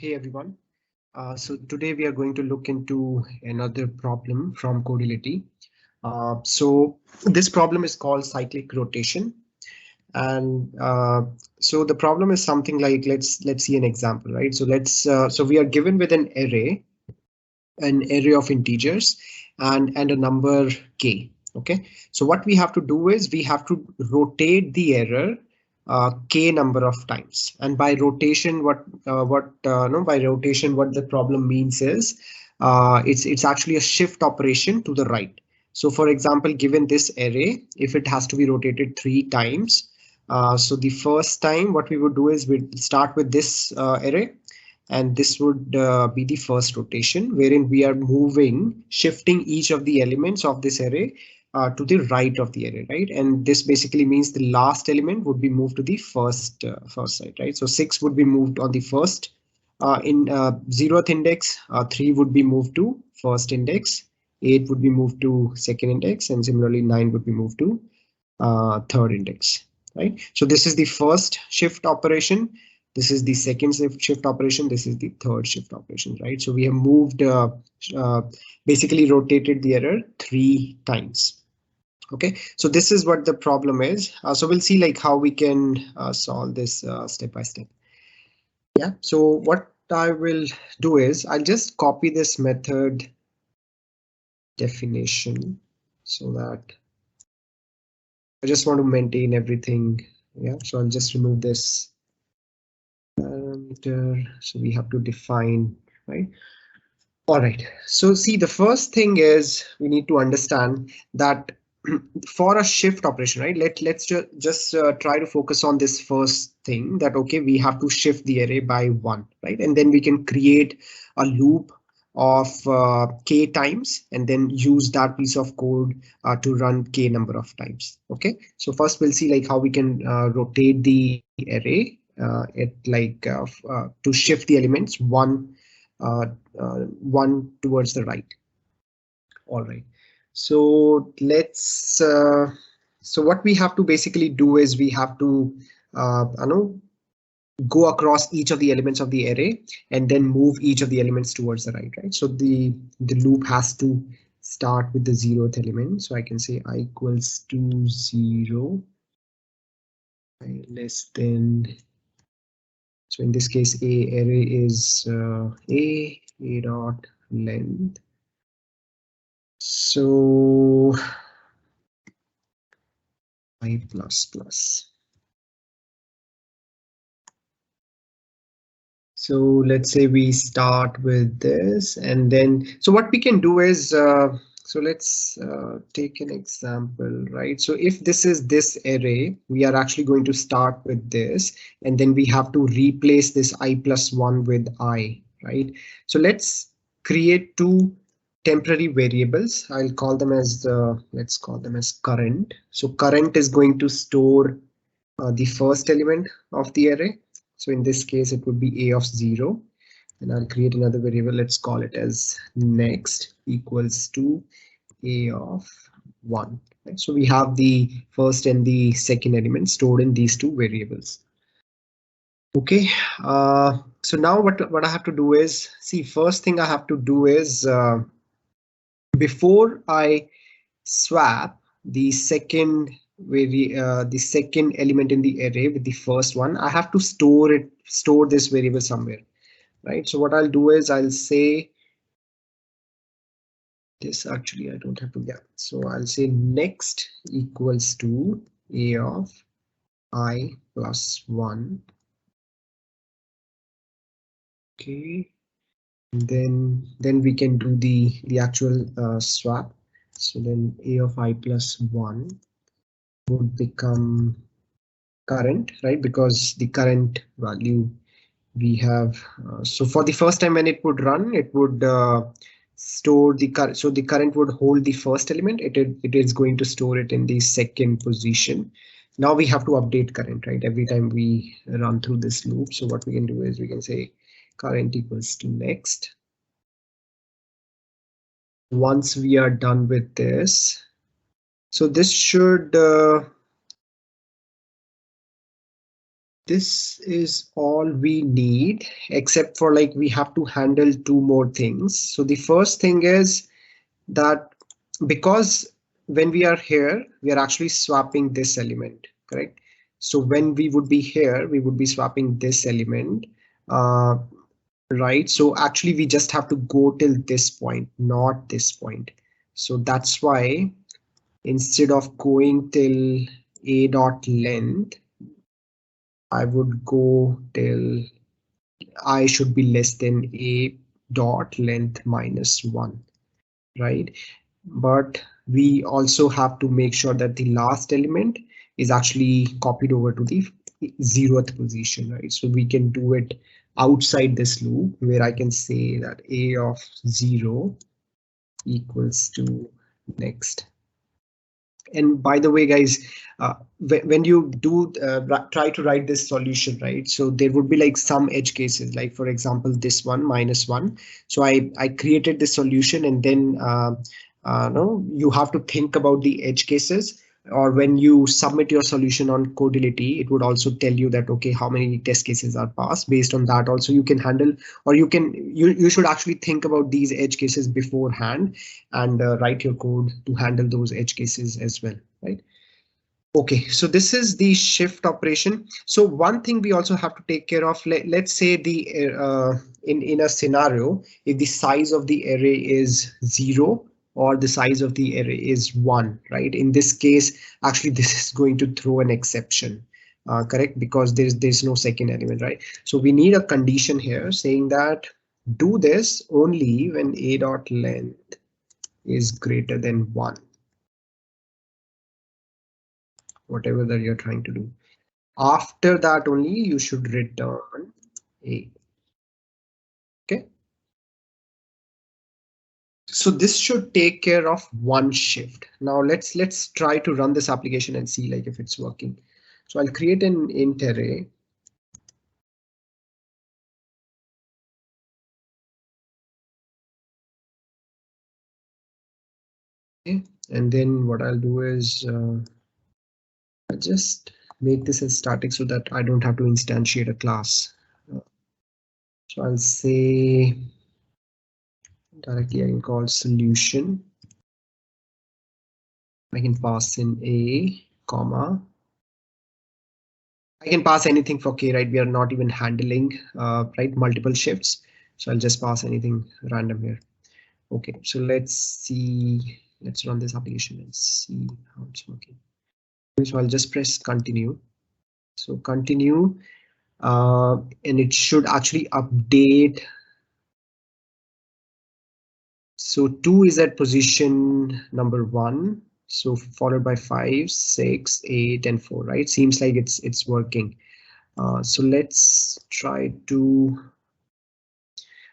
Hey everyone. So today we are going to look into another problem from Codility. So this problem is called cyclic rotation, and so the problem is something like let's see an example, right? So we are given with an array of integers, and a number k. Okay. So what we have to do is we have to rotate the error k number of times, and by rotation what no by rotation what the problem means is it's actually a shift operation to the right. So for example, given this array, if it has to be rotated 3 times, so the first time what we would do is we'd start with this array, and this would be the first rotation, wherein we are shifting each of the elements of this array to the right of the array, right? And this basically means the last element would be moved to the first side, right? So 6 would be moved on the first in 0th index, 3 would be moved to first index, 8 would be moved to second index, and similarly 9 would be moved to third index, right? So this is the first shift operation. This is the second shift operation. This is the third shift operation, right? So we have moved, uh, basically rotated the error 3 times. Okay, so this is what the problem is. So we'll see like how we can solve this step by step. Yeah, so what I will do is I'll just copy this method definition so that I just want to maintain everything. Yeah, so I'll just remove this parameter. So we have to define, right? All right. So see, the first thing is we need to understand that for a shift operation, right? Let's just try to focus on this first thing, that okay, we have to shift the array by 1, right? And then we can create a loop of k times, and then use that piece of code to run k number of times. Okay. So first we'll see like how we can rotate the array to shift the elements uh, one towards the right. All right. So so what we have to basically do is we have to go across each of the elements of the array and then move each of the elements towards the right, right? So the loop has to start with the 0th element. So I can say I equals to 0, I less than, so in this case a array is a dot length. So I plus plus. So let's say we start with this, and then so what we can do is so let's take an example, right? So if this is this array, we are actually going to start with this, and then we have to replace this I plus 1 with I, right? So let's create two temporary variables. I'll call them as let's call them as current. So current is going to store the first element of the array. So in this case, it would be a of 0. And I'll create another variable. Let's call it as next equals to a of 1. Right? So we have the first and the second element stored in these two variables. Okay, so now what I have to do is, see, first thing I have to do is before I swap the second element in the array with the first one, I have to store this variable somewhere, right? So what I'll do is I'll say this, actually I don't have to, yeah. So I'll say next equals to a of I plus 1. Okay, and then we can do the actual swap. So then a of I plus 1 would become current, right? Because the current value we have, so for the first time when it would run, it would store the current. So the current would hold the first element. It is going to store it in the second position. Now we have to update current, right? Every time we run through this loop. So what we can do is we can say current equals to next. Once we are done with this, so this should this is all we need, except for like we have to handle two more things. So the first thing is that because when we are here, we are actually swapping this element, correct? So when we would be here, we would be swapping this element, right? So actually we just have to go till this point, not this point. So that's why instead of going till a dot length, I would go till I should be less than a dot length minus 1, right? But we also have to make sure that the last element is actually copied over to the 0th position, right? So we can do it outside this loop where I can say that a of 0 equals to next. And by the way, guys, when you do try to write this solution, right? So there would be like some edge cases, like for example, this one -1. So I created this solution, and then no, you have to think about the edge cases. Or when you submit your solution on Codility, it would also tell you that okay, how many test cases are passed. Based on that, also you can handle, or you should actually think about these edge cases beforehand and write your code to handle those edge cases as well, right? Okay, so this is the shift operation. So one thing we also have to take care of, let's say the in a scenario, if the size of the array is 0 or the size of the array is 1, right? In this case, actually this is going to throw an exception, correct? Because there's no second element, right? So we need a condition here saying that do this only when a dot length is greater than 1, whatever that you're trying to do. After that only you should return a. Okay. So this should take care of one shift. Now let's try to run this application and see like if it's working. So I'll create an int array. Okay. And then what I'll do is I'll just make this as static so that I don't have to instantiate a class. So I'll say directly I can call solution. I can pass in a comma. I can pass anything for k, right? We are not even handling right multiple shifts. So I'll just pass anything random here. Okay, so let's see. Let's run this application and see how it's working. So I'll just press continue. So continue, and it should actually update. So 2 is at position number 1. So followed by 5, 6, 8, and 4, right? Seems like it's working. So let's try to.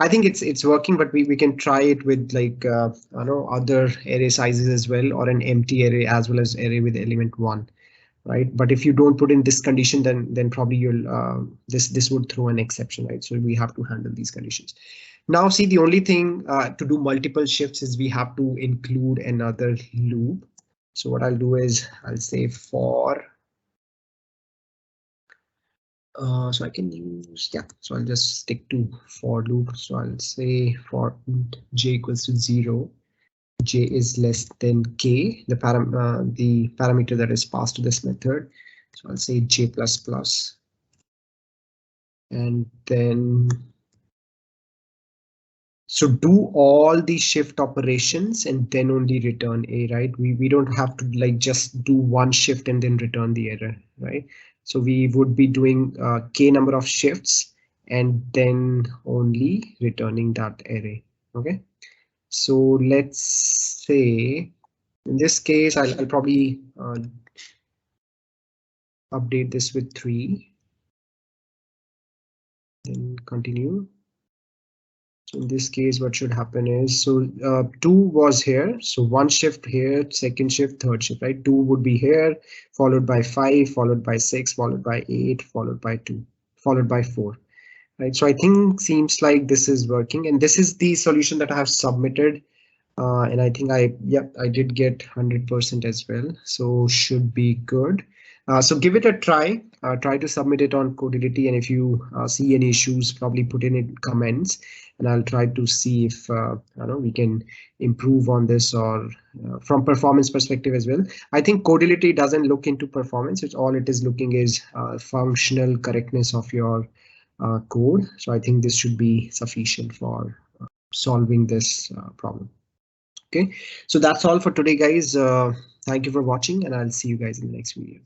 I think it's working, but we can try it with like I know other array sizes as well, or an empty array as well as array with element 1, right? But if you don't put in this condition, then probably you'll this would throw an exception, right? So we have to handle these conditions. Now see, the only thing to do multiple shifts is we have to include another loop. So what I'll do is I'll say for. So I can use, yeah, so I'll just stick to for loop. So I'll say for j equals to 0, j is less than k, the parameter that is passed to this method. So I'll say j plus plus, and then so do all the shift operations and then only return a, right? We don't have to like just do one shift and then return the error, right? So we would be doing k number of shifts and then only returning that array. Okay, so let's say in this case I'll probably update this with 3, then continue. So in this case, what should happen is, so 2 was here. So 1 shift here, second shift, third shift, right? 2 would be here, followed by 5, followed by 6, followed by 8, followed by 2, followed by 4, right? So I think seems like this is working, and this is the solution that I have submitted. And I think I did get 100% as well. So should be good. So give it a try. Try to submit it on Codility, and if you see any issues, probably put in comments, and I'll try to see if we can improve on this, or from performance perspective as well. I think Codility doesn't look into performance. It's all it is looking is functional correctness of your code. So I think this should be sufficient for solving this problem. Okay, so that's all for today, guys. Thank you for watching, and I'll see you guys in the next video.